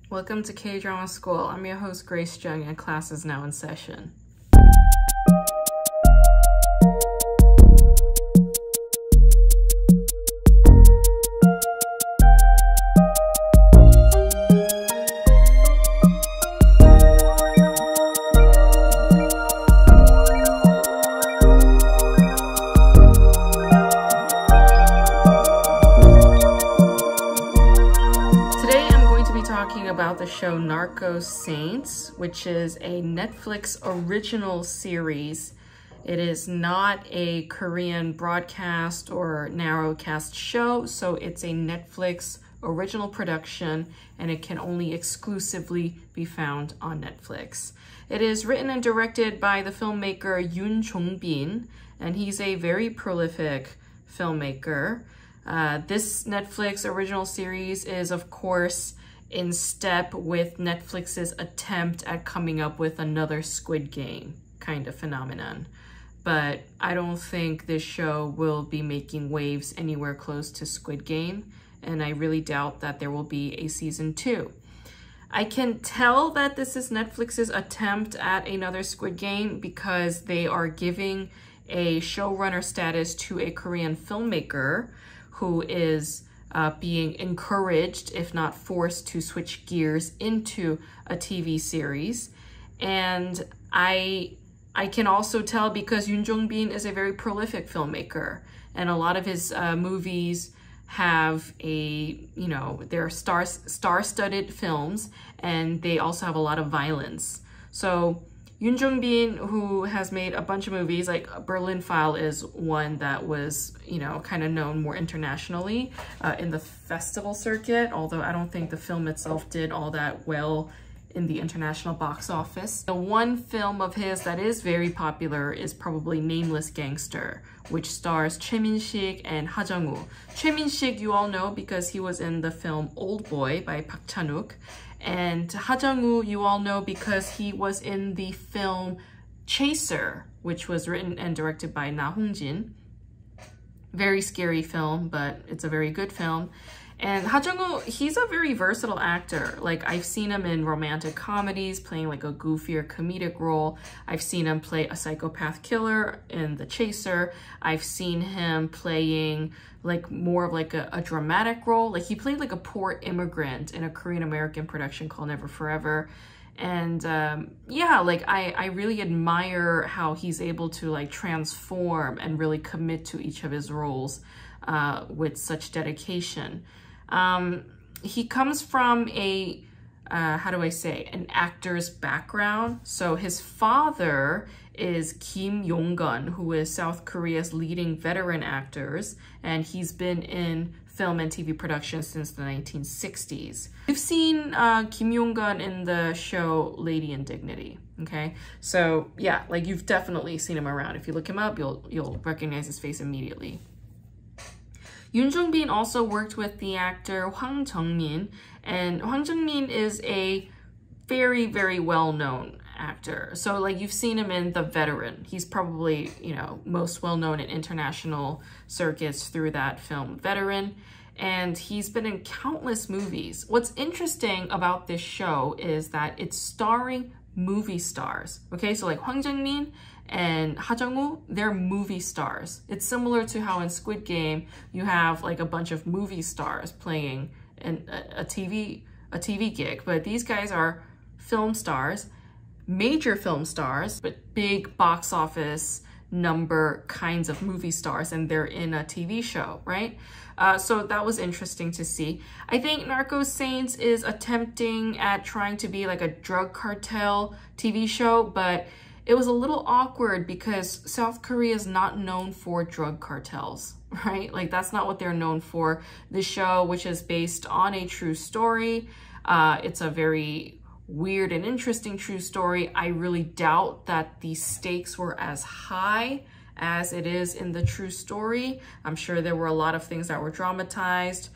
Welcome to K-Drama School. I'm your host, Grace Jung, and class is now in session. About the show Narco-Saints, which is a Netflix original series. It is not a Korean broadcast or narrowcast show, so it's a Netflix original production, and it can only exclusively be found on Netflix. It is written and directed by the filmmaker Jong-bin, and he's a very prolific filmmaker. This Netflix original series is, of course, in step with Netflix's attempt at coming up with another Squid Game kind of phenomenon. But I don't think this show will be making waves anywhere close to Squid Game, and I really doubt that there will be a season 2. I can tell that this is Netflix's attempt at another Squid Game because they are giving a showrunner status to a Korean filmmaker who is being encouraged, if not forced, to switch gears into a TV series. And I can also tell because Jong-bin is a very prolific filmmaker, and a lot of his movies have they're star-studded films, and they also have a lot of violence. So Jong-bin, who has made a bunch of movies, like Berlin File is one that was, kind of known more internationally in the festival circuit, although I don't think the film itself did all that well in the international box office. The one film of his that is very popular is probably Nameless Gangster, which stars Choi Min-sik and Ha Jung-woo. Choi Min-sik you all know because he was in the film Old Boy by Park Chan-wook. And Ha Jung-woo you all know because he was in the film Chaser, which was written and directed by Na Hong-jin. Very scary film, but it's a very good film. And Ha Jung-woo, he's a very versatile actor. Like, I've seen him in romantic comedies, playing like a goofier comedic role. I've seen him play a psychopath killer in The Chaser. I've seen him playing like more of like a dramatic role. Like, he played like a poor immigrant in a Korean American production called Never Forever. And yeah, like I really admire how he's able to like transform and really commit to each of his roles with such dedication. He comes from a, an actor's background. So his father is Kim Yong-gun, who is South Korea's leading veteran actors, and he's been in film and TV production since the 1960s. We've seen Kim Yong-gun in the show Lady in Dignity, okay? So yeah, like you've definitely seen him around. If you look him up, you'll recognize his face immediately. Jong-bin also worked with the actor Hwang Jung-min, and Hwang Jung-min is a very, very well-known actor. So like you've seen him in The Veteran. He's probably, most well-known in international circuits through that film Veteran, and he's been in countless movies. What's interesting about this show is that it's starring movie stars, okay? So like Hwang Jung-min and Ha Jung-woo, they're movie stars. It's similar to how in Squid Game you have like a bunch of movie stars playing a TV gig, but these guys are film stars, major film stars, but big box office number kinds of movie stars, and they're in a TV show, right? So that was interesting to see. I think Narco-Saints is attempting at trying to be like a drug cartel TV show, but it was a little awkward because South Korea is not known for drug cartels, right? Like that's not what they're known for. The show, which is based on a true story, it's a very weird and interesting true story. I really doubt that the stakes were as high as it is in the true story. I'm sure there were a lot of things that were dramatized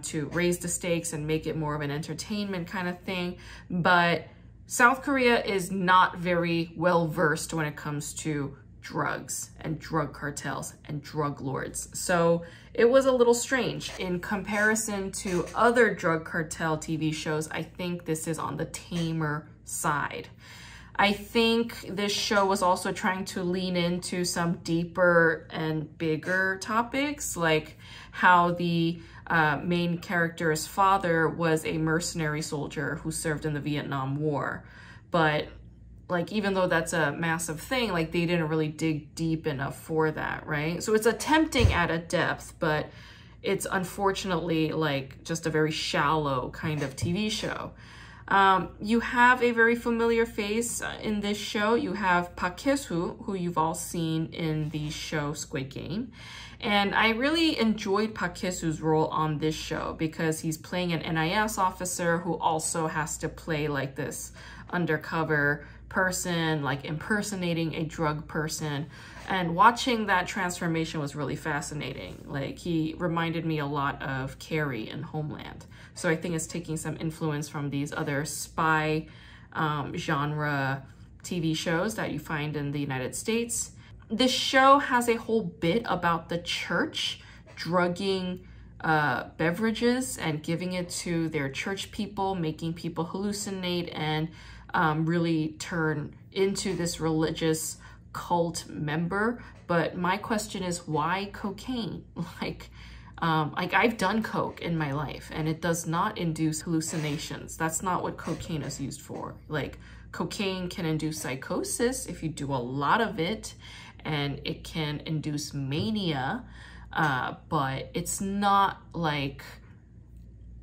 to raise the stakes and make it more of an entertainment kind of thing. But South Korea is not very well versed when it comes to drugs and drug cartels and drug lords. So it was a little strange. In comparison to other drug cartel TV shows, I think this is on the tamer side. I think this show was also trying to lean into some deeper and bigger topics, like how the main character's father was a mercenary soldier who served in the Vietnam War. But like, even though that's a massive thing, like they didn't really dig deep enough for that, right? So it's attempting at a depth, but it's unfortunately like just a very shallow kind of TV show. You have a very familiar face in this show. You have Park Hae-soo, who you've all seen in the show Squid Game. And I really enjoyed Park Hae-soo's role on this show because he's playing an NIS officer who also has to play like this undercover person, like impersonating a drug person. And watching that transformation was really fascinating. Like, he reminded me a lot of Carrie in Homeland. So I think it's taking some influence from these other spy genre TV shows that you find in the United States. This show has a whole bit about the church drugging beverages and giving it to their church people, making people hallucinate and really turn into this religious cult member. But my question is, why cocaine? Like I've done coke in my life and it does not induce hallucinations. That's not what cocaine is used for. Like, cocaine can induce psychosis if you do a lot of it, and it can induce mania, but it's not like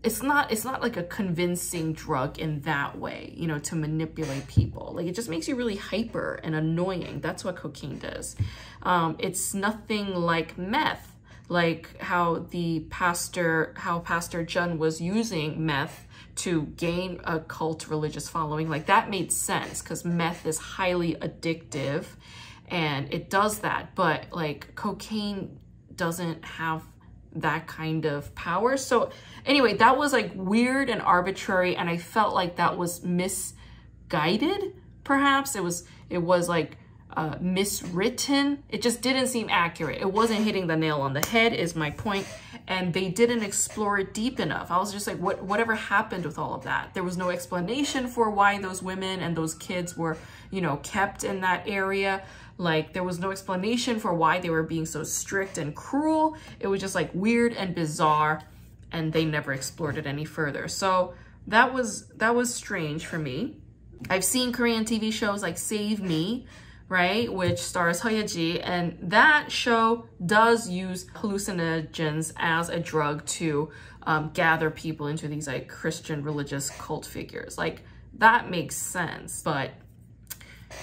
a convincing drug in that way, you know, to manipulate people. Like, it just makes you really hyper and annoying. That's what cocaine does. It's nothing like meth, like how Pastor Jun was using meth to gain a cult religious following. Like, that made sense because meth is highly addictive and it does that. But like, cocaine doesn't have that kind of power. So anyway, that was like weird and arbitrary, and I felt like that was misguided. Perhaps it was like miswritten. It just didn't seem accurate. It wasn't hitting the nail on the head is my point, and they didn't explore it deep enough. I was just like, whatever happened with all of that? There was no explanation for why those women and those kids were, you know, kept in that area. Like, there was no explanation for why they were being so strict and cruel. It was just like weird and bizarre, and they never explored it any further. So that was strange for me. I've seen Korean TV shows like Save Me, right, which stars Hae-soo, and that show does use hallucinogens as a drug to gather people into these like Christian religious cult figures. Like, that makes sense, but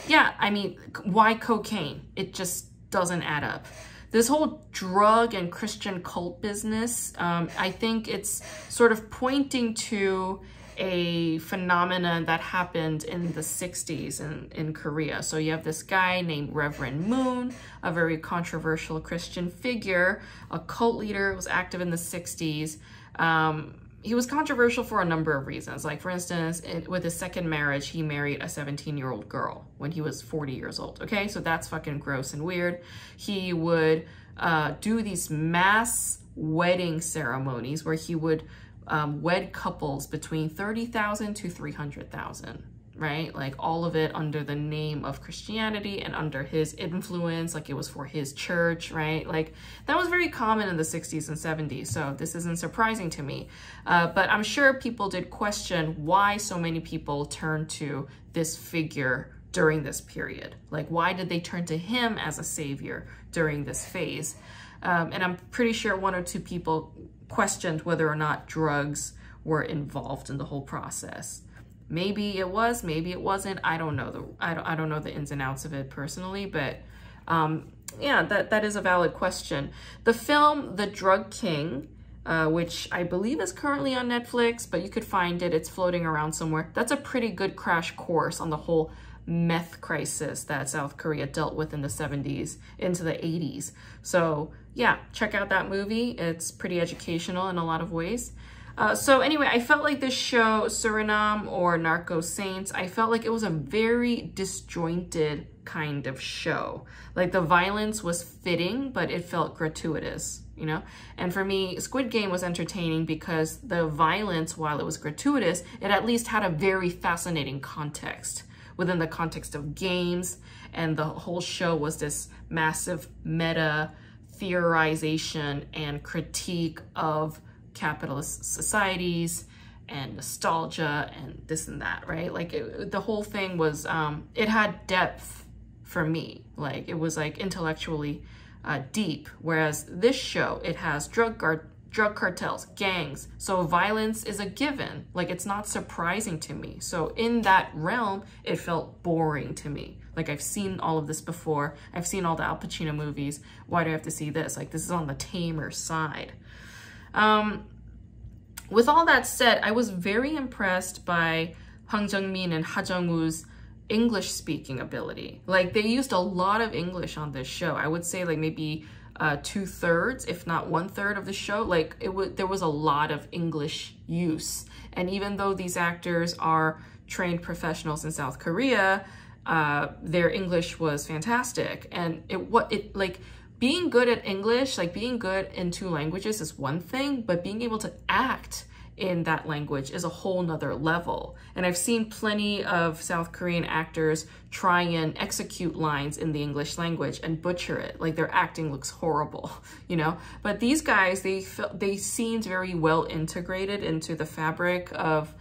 yeah, I mean, why cocaine? It just doesn't add up. This whole drug and Christian cult business, I think it's sort of pointing to a phenomenon that happened in the 60s in Korea. So you have this guy named Reverend Moon, a very controversial Christian figure, a cult leader, was active in the 60s. He was controversial for a number of reasons. Like, for instance, with his second marriage, he married a 17-year-old girl when he was 40 years old. Okay, so that's fucking gross and weird. He would do these mass wedding ceremonies where he would wed couples between 30,000 to 300,000, right? Like, all of it under the name of Christianity and under his influence, like it was for his church, right? Like, that was very common in the 60s and 70s, so this isn't surprising to me. But I'm sure people did question why so many people turned to this figure during this period. Like, why did they turn to him as a savior during this phase? And I'm pretty sure one or two people questioned whether or not drugs were involved in the whole process. Maybe it was, maybe it wasn't. I don't know I don't know the ins and outs of it personally, but yeah, that is a valid question. The film The Drug King, which I believe is currently on Netflix, but you could find it, it's floating around somewhere. That's a pretty good crash course on the whole meth crisis that South Korea dealt with in the 70s into the 80s. So yeah, check out that movie. It's pretty educational in a lot of ways. So anyway, I felt like this show, Suriname or Narco-Saints, I felt like it was a very disjointed kind of show. Like the violence was fitting, but it felt gratuitous, you know? And for me, Squid Game was entertaining because the violence, while it was gratuitous, it at least had a very fascinating context within the context of games. And the whole show was this massive meta theorization and critique of capitalist societies and nostalgia and this and that, right? Like the whole thing was, it had depth for me. Like it was like intellectually deep. Whereas this show, it has drug cartels, gangs. So violence is a given. Like it's not surprising to me. So in that realm, it felt boring to me. Like I've seen all of this before. I've seen all the Al Pacino movies. Why do I have to see this? Like this is on the tamer side. With all that said, I was very impressed by Jong-bin and Ha Jung-woo's English speaking ability. Like they used a lot of English on this show. I would say like maybe 2/3, if not 1/3 of the show. Like there was a lot of English use. And even though these actors are trained professionals in South Korea, their English was fantastic. And like being good at English, like being good in 2 languages is one thing, but being able to act in that language is a whole nother level. And I've seen plenty of South Korean actors try and execute lines in the English language and butcher it. Like their acting looks horrible, you know? But these guys, they seemed very well integrated into the fabric of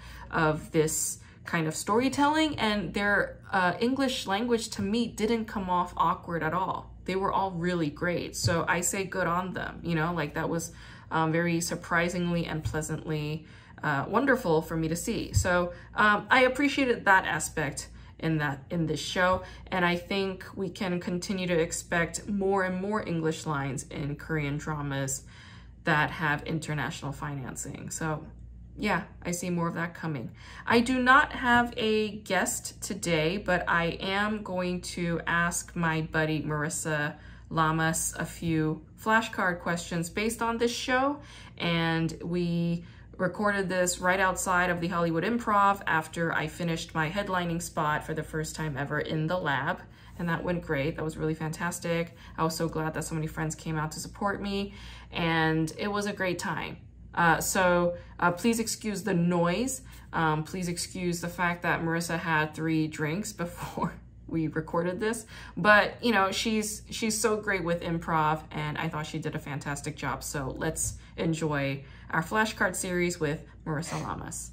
this kind of storytelling, and their English language to me didn't come off awkward at all. They were all really great. So I say good on them, you know, like that was very surprisingly and pleasantly wonderful for me to see. So I appreciated that aspect in this show. And I think we can continue to expect more and more English lines in Korean dramas that have international financing. So yeah, I see more of that coming. I do not have a guest today, but I am going to ask my buddy Marissa Lamas a few flashcard questions based on this show. And we recorded this right outside of the Hollywood Improv after I finished my headlining spot for the first time ever in the lab. And that went great. That was really fantastic. I was so glad that so many friends came out to support me, and it was a great time. So please excuse the noise. Please excuse the fact that Marissa had 3 drinks before we recorded this. But, you know, she's so great with improv, and I thought she did a fantastic job. So let's enjoy our flashcard series with Marissa Lamas.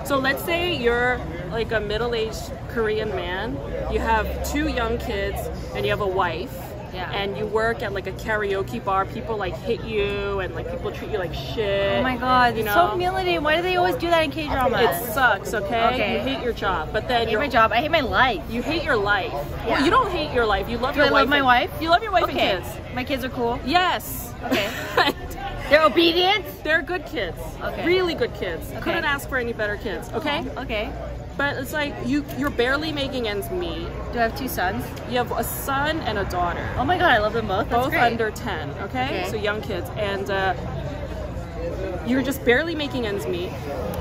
So let's say you're like a middle-aged Korean man. You have 2 young kids, and you have a wife. Yeah. And you work at like a karaoke bar, people like hit you and like people treat you like shit. Oh my god, you know? So humiliating. Why do they always do that in K-dramas? It sucks, okay? You hate your job, but then I hate my job. I hate my life. You hate your life. Yeah. Well, you don't hate your life. You love your wife. I love my wife? You love your wife and kids. My kids are cool? Yes. Okay. They're obedient? They're good kids. Okay. Really good kids. Okay. Couldn't ask for any better kids, okay? Okay. But it's like you're barely making ends meet. Do I have 2 sons? You have a son and a daughter. Oh my god, I love them both. That's both great. Under 10, okay? So young kids. And you're just barely making ends meet.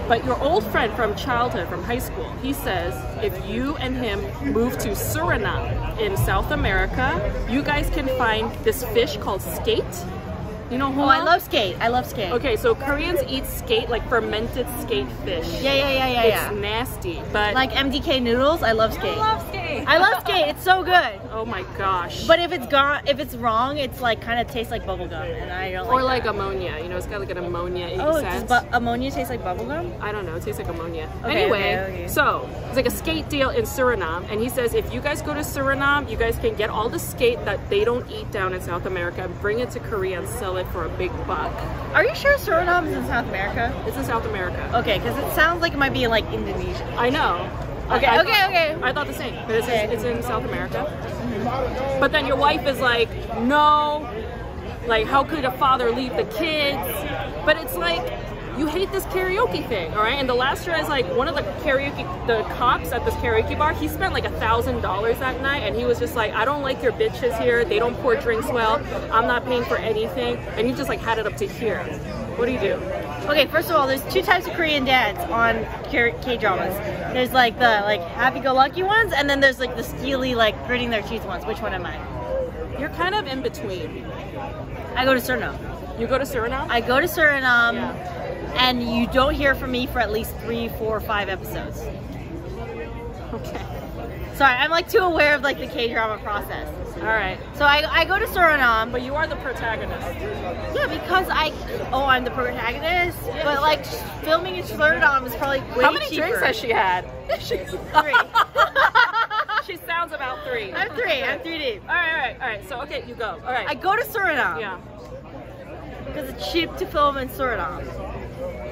But your old friend from childhood, from high school, he says if you and him move to Suriname in South America, you guys can find this fish called skate. You know, I love skate. I love skate. Okay, so Koreans eat skate, like fermented skate fish. Yeah. It's nasty, but like MDK noodles. I love skate. I love skate. I love skate. It's so good. Oh my gosh. But if it's wrong, it's like kind of tastes like bubble gum, and I don't like. Or like ammonia. You know, it's got like an ammonia. Does ammonia taste like bubble gum? I don't know. It tastes like ammonia. Okay, anyway, okay. So it's like a skate deal in Suriname, and he says if you guys go to Suriname, you guys can get all the skate that they don't eat down in South America and bring it to Korea and sell it for a big buck. Are you sure Suriname is in South America? It's in South America. Okay, because it sounds like it might be in like Indonesia. I know. Okay. I thought the same. But it's in South America. But then your wife is like, no. Like, how could a father leave the kids? But it's like, you hate this karaoke thing, all right? And the last year, I was like, one of the cops at this karaoke bar, he spent like $1,000 that night, and he was just like, I don't like your bitches here. They don't pour drinks well. I'm not paying for anything. And he just like had it up to here. What do you do? Okay, first of all, there's 2 types of Korean dads on K-dramas. There's like the happy-go-lucky ones, and then there's like the steely, like gritting their teeth ones. Which one am I? You're kind of in between. I go to Suriname. You go to Suriname? I go to Suriname, and you don't hear from me for at least 3, 4, 5 episodes. Okay. Sorry, I'm like too aware of like the K-drama process. All right. So I go to Suriname. But you are the protagonist. Yeah, because I'm the protagonist. Yeah. But like filming in Suriname is probably way cheaper. How many drinks has she had? 3. She sounds about 3. I'm 3. I'm 3 deep. All right. So okay, you go. All right. I go to Suriname. Yeah. Because it's cheap to film in Suriname.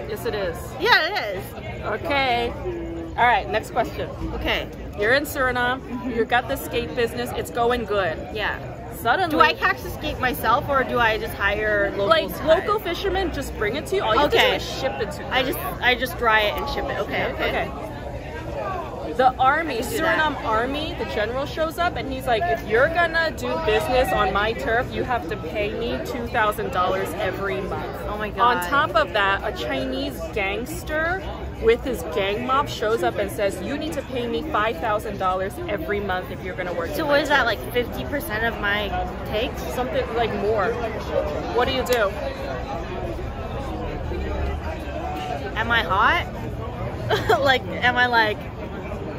Yes, it is. Yeah, it is. Okay. All right. Next question. Okay. You're in Suriname. You got the skate business. It's going good. Yeah. Suddenly, do I catch the skate myself, or do I just hire locals? Like local fishermen, just bring it to you. All you have to do is ship it to them. I just dry it and ship it. Okay. The army, Suriname army, the general shows up and he's like, if you're gonna do business on my turf, you have to pay me $2,000 every month. Oh my god. On top of that, a Chinese gangster with his gang mob shows up and says, you need to pay me $5,000 every month if you're gonna work. So what is that, like 50% of my takes? Something like more. What do you do? Am I hot? Like, am I like...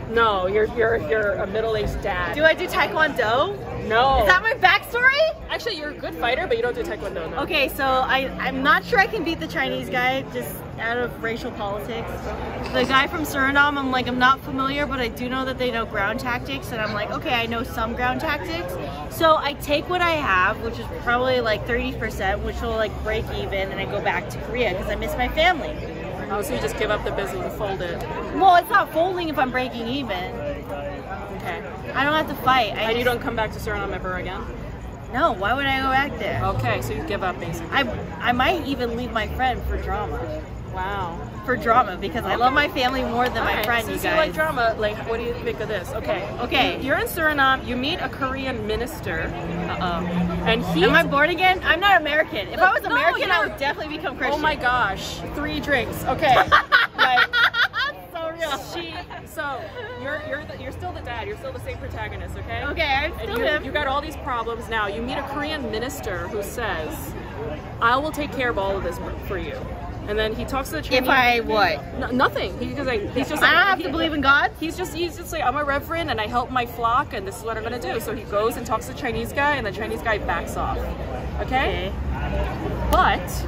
No, you're a middle-aged dad. Do I do Taekwondo? No. Is that my backstory? Actually, you're a good fighter, but you don't do Taekwondo, no. Okay, so I'm not sure I can beat the Chinese guy, just out of racial politics. The guy from Suriname, I'm not familiar, but I do know that they know ground tactics, and I'm like, okay, I know some ground tactics. So I take what I have, which is probably like 30%, which will like break even, and I go back to Korea, because I miss my family. Oh, so you just give up the business and fold it? Well, it's not folding if I'm breaking even. Okay. I don't have to fight. And you don't come back to Suriname ever again? No, why would I go back there? Okay, so you give up basically. I might even leave my friend for drama. Wow. For drama, because I love my family more than my friend, so you guys. you like drama, like, what do you think of this? Okay. You're in Suriname, you meet a Korean minister. And he... Am I born again? I'm not American. If I was American, I would definitely become Christian. Oh my gosh. 3 drinks. Okay. Like, so real. So, you're still the dad. You're still the same protagonist, okay? Okay, I'm still him. You got all these problems now. You meet a Korean minister who says, I will take care of all of this for you. And then he talks to the Chinese. If I what? No, nothing. He's just like, I don't have to believe in God. He's just like, I'm a reverend and I help my flock and this is what I'm gonna do. So he goes and talks to the Chinese guy and the Chinese guy backs off. Okay? But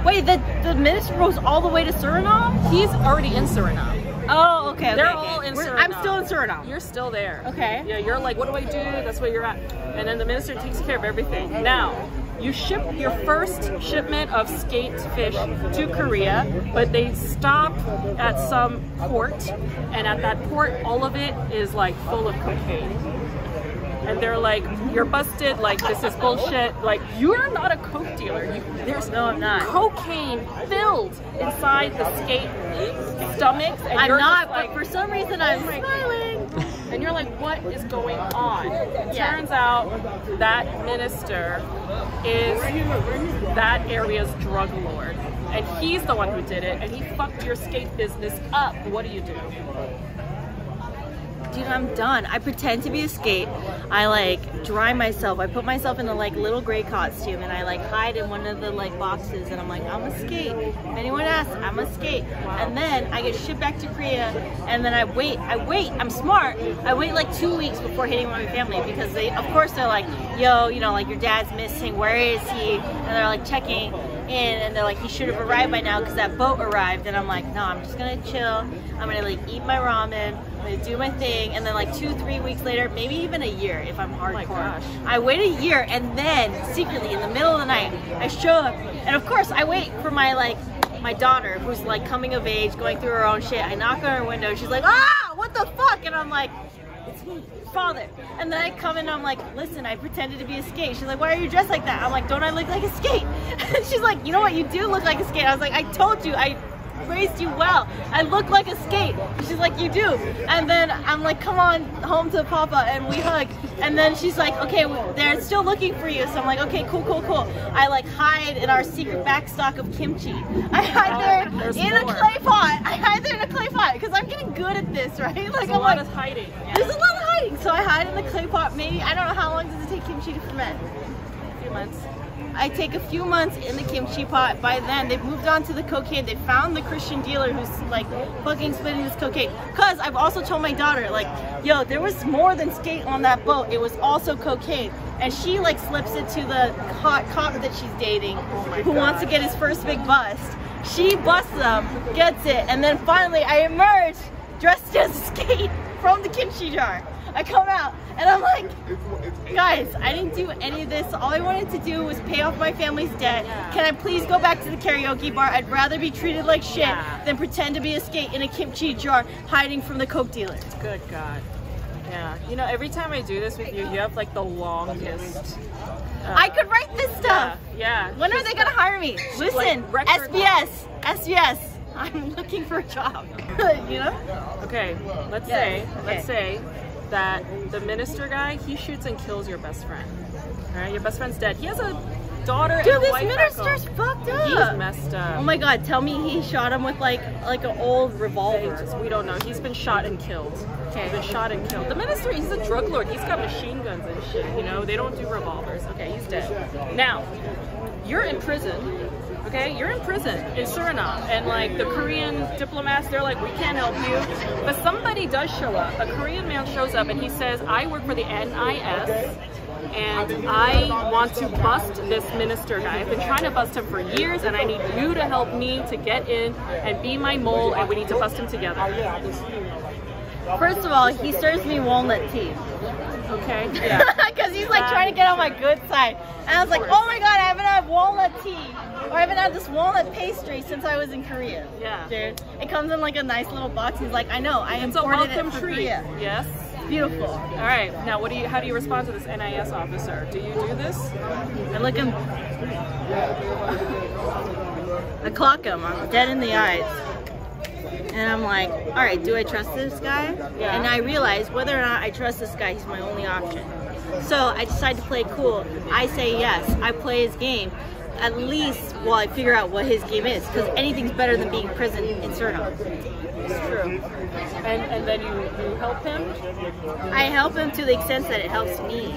wait, the minister goes all the way to Suriname? He's already in Suriname. Oh, okay. They're all in Suriname. I'm still in Suriname. You're still there. Okay. Yeah, you're like, what do I do? That's where you're at. And then the minister takes care of everything. Now, you ship your first shipment of skate fish to Korea, but they stop at some port, and at that port, all of it is like full of cocaine. And they're like, you're busted, like this is bullshit, like you're not a coke dealer. No, I'm not. Cocaine filled inside the skate stomachs. And I'm not, like, but for some reason I'm smiling. And you're like, what is going on? Turns out that minister is that area's drug lord. And he's the one who did it, and he fucked your skate business up. What do you do? Dude, I'm done. I pretend to be a skate. I like dry myself. I put myself in a like little gray costume and I like hide in one of the like boxes and I'm like, I'm a skate. If anyone asks, I'm a skate. And then I get shipped back to Korea and then I wait. I'm smart. I wait like 2 weeks before hitting my family because they, of course, they're like, yo, you know, like your dad's missing. Where is he? And they're like checking in and they're like, he should have arrived by now because that boat arrived. And I'm like, no, I'm just gonna chill. I'm gonna like eat my ramen. I'm gonna do my thing, and then like 2-3 weeks later, maybe even a year if I'm hardcore. Oh my gosh. I wait a year, and then secretly in the middle of the night, I show up, and of course I wait for my my daughter who's like coming of age, going through her own shit. I knock on her window, she's like, ah, what the fuck? And I'm like, it's me, father. And then I come in and I'm like, listen, I pretended to be a skate. She's like, why are you dressed like that? I'm like, don't I look like a skate? And she's like, you know what, you do look like a skate. I was like, I told you, I raised you well. I look like a skate. She's like, you do. And then I'm like, come on home to Papa, and we hug. And then she's like, okay, they're still looking for you. So I'm like, okay, cool. I like hide in our secret backstock of kimchi. I hide there in a clay pot. I hide there in a clay pot because I'm getting good at this, right? Like There's a lot of hiding. Yeah. There's a lot of hiding. So I hide in the clay pot. Maybe, I don't know, how long does it take kimchi to ferment? A few months. I take a few months in the kimchi pot. By then, they've moved on to the cocaine. They found the Christian dealer who's like fucking spitting this cocaine. Cause I've also told my daughter, like, yo, there was more than skate on that boat. It was also cocaine. And she like slips it to the hot cop that she's dating, who wants to get his first big bust. She busts them, gets it, and then finally I emerge dressed as skate from the kimchi jar. I come out and I'm like, guys, I didn't do any of this. All I wanted to do was pay off my family's debt. Can I please go back to the karaoke bar? I'd rather be treated like shit than pretend to be a skate in a kimchi jar hiding from the coke dealer. Good God. Yeah. You know, every time I do this with you, you have like the longest. I could write this stuff. Yeah. When are they gonna hire me? Listen, like SBS. I'm looking for a job. You know? Okay. Let's say that the minister guy, he shoots and kills your best friend. All right, your best friend's dead. He has a daughter and a wife. Dude, this minister's fucked up. He's messed up. Oh my God, tell me he shot him with like an old revolver. We don't know. He's been shot and killed. Okay, he's been shot and killed. The minister, he's a drug lord. He's got machine guns and shit. You know, they don't do revolvers. Okay, he's dead. Now, you're in prison. Okay, you're in prison in Suriname, and like the Korean diplomats, they're like, we can't help you. But somebody does show up. A Korean man shows up and he says, I work for the NIS and I want to bust this minister guy. I've been trying to bust him for years and I need you to help me to get in and be my mole, and we need to bust him together. First of all, he serves me walnut tea. Okay, yeah. Because he's like trying to get on my good side. And I was like, oh my God, I haven't had walnut tea. Or I haven't had this walnut pastry since I was in Korea. Yeah. Dude, it comes in like a nice little box. He's like, I know, I It's a imported welcome it from treat. Korea. Yes. Beautiful. All right. Now, how do you respond to this NIS officer? Do you do this? I look him. I clock him. I'm dead in the eyes. And I'm like, all right, do I trust this guy? Yeah. And I realize whether or not I trust this guy, he's my only option. So I decide to play cool. I say yes. I play his game. At least while I figure out what his game is, because anything's better than being in prison in Suriname. It's true. And then you help him? I help him to the extent that it helps me.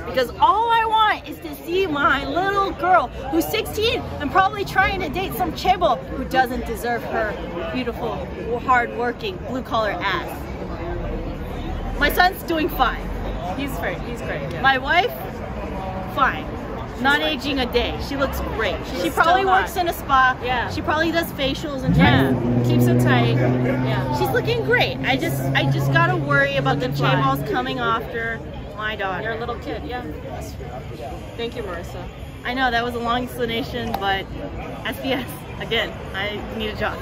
Because all I want is to see my little girl who's 16 and probably trying to date some chebo who doesn't deserve her beautiful, hard-working, blue-collar ass. My son's doing fine. He's great. He's great. Yeah. My wife, fine. Not aging a day. She looks great. She probably works in a spa. Yeah. She probably does facials and keeps it tight. Yeah. She's looking great. I just gotta worry about the chaebals coming after my daughter. You're a little kid. Yeah. Thank you, Marissa. I know that was a long explanation, but SPS again. I need a job.